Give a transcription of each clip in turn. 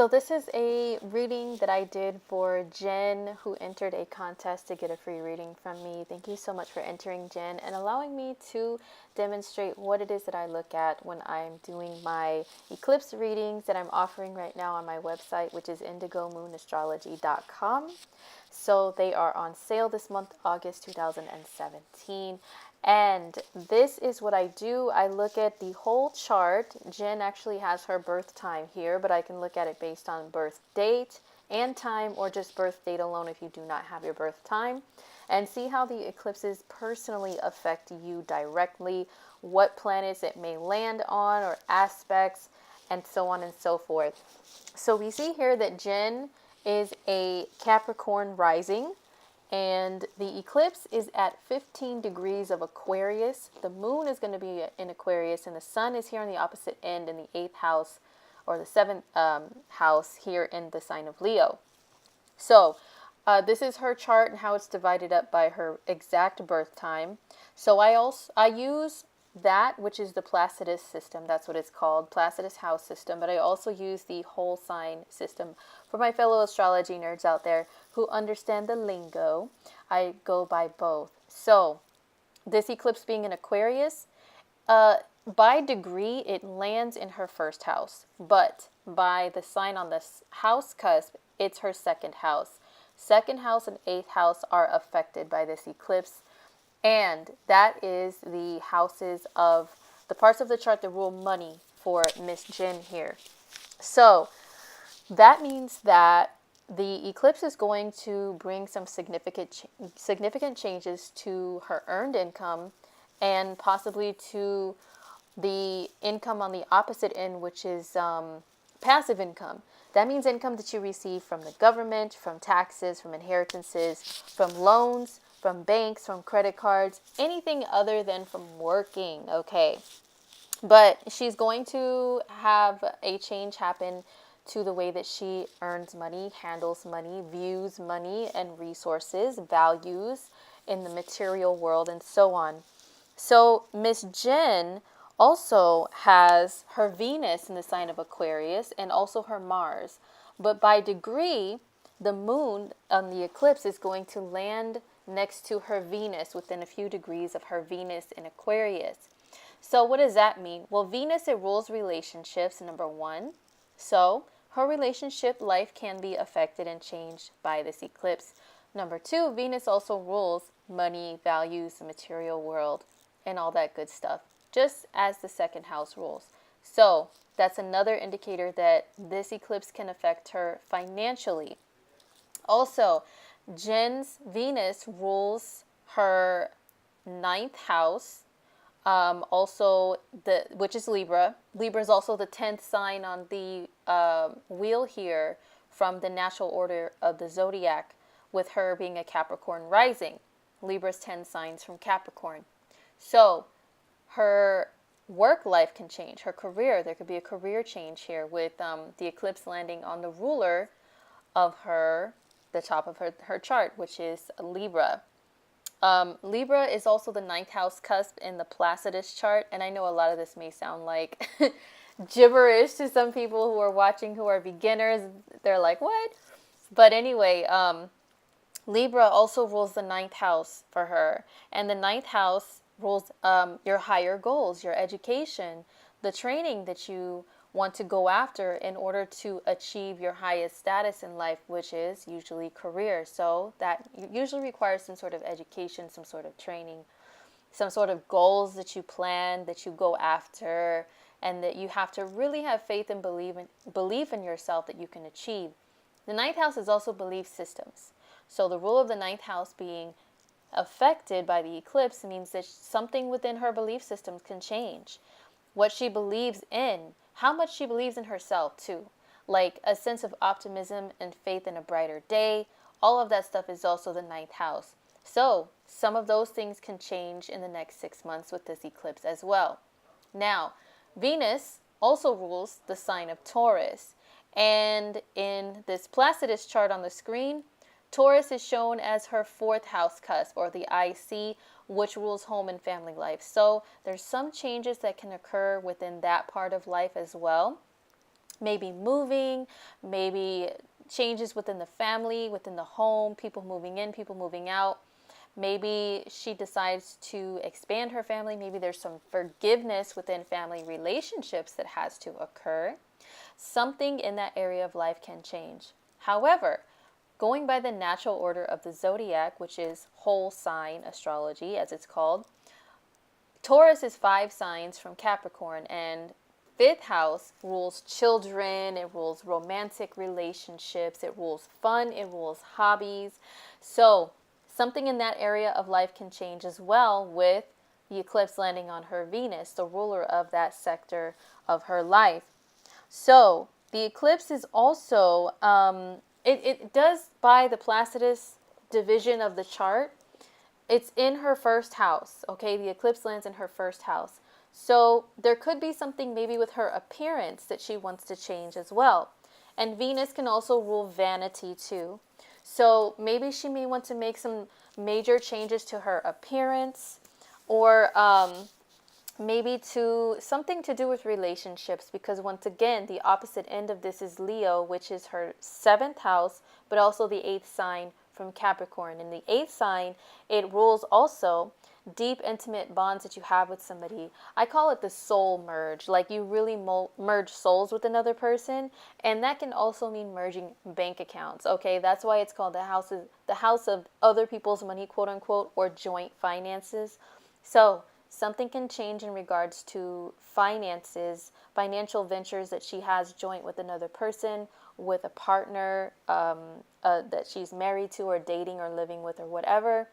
So this is a reading that I did for Jen, who entered a contest to get a free reading from me. Thank you so much for entering, Jen, and allowing me to demonstrate what it is that I look at when I'm doing my eclipse readings that I'm offering right now on my website, which is indigomoonastrology.com. So they are on sale this month, August 2017. And this is what I do. I look at the whole chart. Jen actually has her birth time here, but I can look at it based on birth date and time, or just birth date alone if you do not have your birth time, and see how the eclipses personally affect you directly, what planets it may land on or aspects, and so on and so forth. So we see here that Jen is a Capricorn rising, and the eclipse is at 15 degrees of Aquarius. The moon is going to be in Aquarius, and the sun is here on the opposite end in the 8th house, or the 7th house here in the sign of Leo. So this is her chart and how it's divided up by her exact birth time. So I use that, which is the Placidus system. That's what it's called, Placidus house system. But I also use the whole sign system for my fellow astrology nerds out there who understand the lingo. I go by both. So this eclipse being in Aquarius, by degree, it lands in her first house, but by the sign on this house cusp, it's her second house. Second house and 8th house are affected by this eclipse, and that is the houses of the parts of the chart that rule money for Miss Jen here. So that means that the eclipse is going to bring some significant changes to her earned income, and possibly to the income on the opposite end, which is passive income. That means income that you receive from the government, from taxes, from inheritances, from loans, from banks, from credit cards, anything other than from working, okay? But she's going to have a change happen to the way that she earns money, handles money, views money and resources, values in the material world, and so on. So Miss Jen also has her Venus in the sign of Aquarius and also her Mars. But by degree, the moon on the eclipse is going to land next to her Venus, within a few degrees of her Venus in Aquarius. So what does that mean? Well, Venus, it rules relationships, number one. So her relationship life can be affected and changed by this eclipse. Number two, Venus also rules money, values, the material world, and all that good stuff, just as the second house rules. So that's another indicator that this eclipse can affect her financially. Also, Jen's Venus rules her 9th house, also which is Libra. Libra is also the 10th sign on the wheel here from the natural order of the zodiac, with her being a Capricorn rising. Libra's 10 signs from Capricorn. So her work life can change, her career. There could be a career change here with the eclipse landing on the ruler of the top of her chart, which is Libra. Libra is also the 9th house cusp in the Placidus chart, and I know a lot of this may sound like gibberish to some people who are watching who are beginners. They're like, what? But anyway, Libra also rules the 9th house for her, and the 9th house rules your higher goals, your education, the training that you want to go after in order to achieve your highest status in life, which is usually career. So that usually requires some sort of education, some sort of training, some sort of goals that you plan, that you go after, and that you have to really have faith and belief in yourself that you can achieve. The 9th house is also belief systems. So the rule of the 9th house being affected by the eclipse means that something within her belief systems can change. What she believes in, how much she believes in herself too, like a sense of optimism and faith in a brighter day. All of that stuff is also the 9th house. So some of those things can change in the next 6 months with this eclipse as well. Now, Venus also rules the sign of Taurus. And in this Placidus chart on the screen, Taurus is shown as her 4th house cusp, or the IC, which rules home and family life. So there's some changes that can occur within that part of life as well. maybe moving, maybe changes within the family, within the home, people moving in, people moving out. Maybe she decides to expand her family. Maybe there's some forgiveness within family relationships that has to occur. Something in that area of life can change. However, going by the natural order of the zodiac, which is whole sign astrology, as it's called, Taurus is 5 signs from Capricorn, and fifth house rules children, it rules romantic relationships, it rules fun, it rules hobbies. So something in that area of life can change as well with the eclipse landing on her Venus, the ruler of that sector of her life. So the eclipse is also, it does by the Placidus division of the chart. It's in her first house, okay? The eclipse lands in her first house. So there could be something maybe with her appearance that she wants to change as well. And Venus can also rule vanity too. So maybe she may want to make some major changes to her appearance, or maybe to something to do with relationships, because once again, the opposite end of this is Leo, which is her 7th house, but also the 8th sign from Capricorn. In the 8th sign, it rules also deep, intimate bonds that you have with somebody. I call it the soul merge, like you really merge souls with another person, and that can also mean merging bank accounts, okay? That's why it's called the house of other people's money, quote unquote, or joint finances. So something can change in regards to finances, financial ventures that she has joint with another person, with a partner that she's married to or dating or living with or whatever.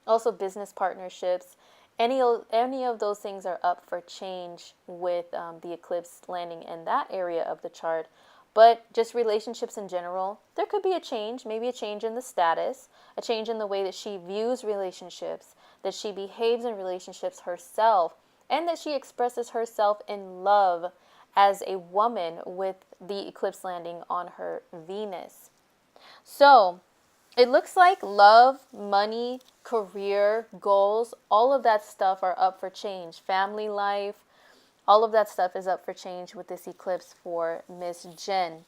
Also business partnerships. Any of those things are up for change with the eclipse landing in that area of the chart. But just relationships in general, there could be a change, maybe a change in the status, a change in the way that she views relationships, that she behaves in relationships herself, and that she expresses herself in love as a woman with the eclipse landing on her Venus. So it looks like love, money, career, goals, all of that stuff are up for change. Family life, all of that stuff is up for change with this eclipse for Miss Jen.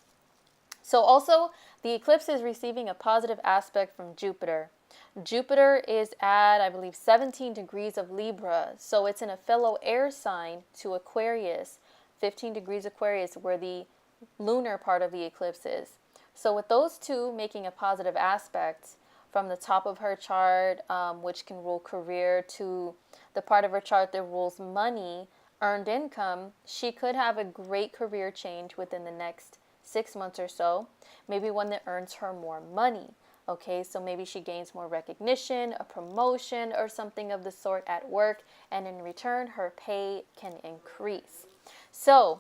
So also, the eclipse is receiving a positive aspect from Jupiter. Jupiter is at, I believe, 17 degrees of Libra. So it's in a fellow air sign to Aquarius, 15 degrees Aquarius, where the lunar part of the eclipse is. So with those two making a positive aspect from the top of her chart, which can rule career, to the part of her chart that rules money, earned income, she could have a great career change within the next 6 months or so. Maybe one that earns her more money. Okay, so maybe she gains more recognition, a promotion, or something of the sort at work, and in return, her pay can increase. So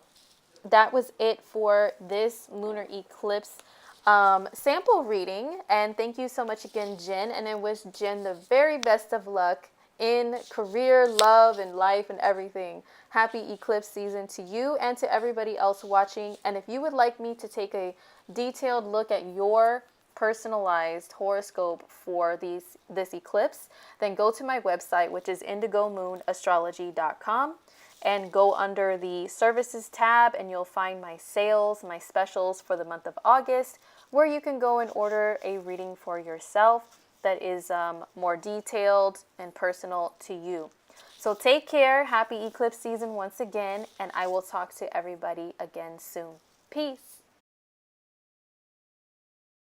that was it for this lunar eclipse sample reading. And thank you so much again, Jen. And I wish Jen the very best of luck in career, love, and life, and everything. Happy eclipse season to you and to everybody else watching. And if you would like me to take a detailed look at your personalized horoscope for this eclipse, then go to my website, which is indigomoonastrology.com, and go under the services tab, and you'll find my sales, my specials for the month of August, where you can go and order a reading for yourself that is more detailed and personal to you. So take care. Happy eclipse season once again, and I will talk to everybody again soon. Peace.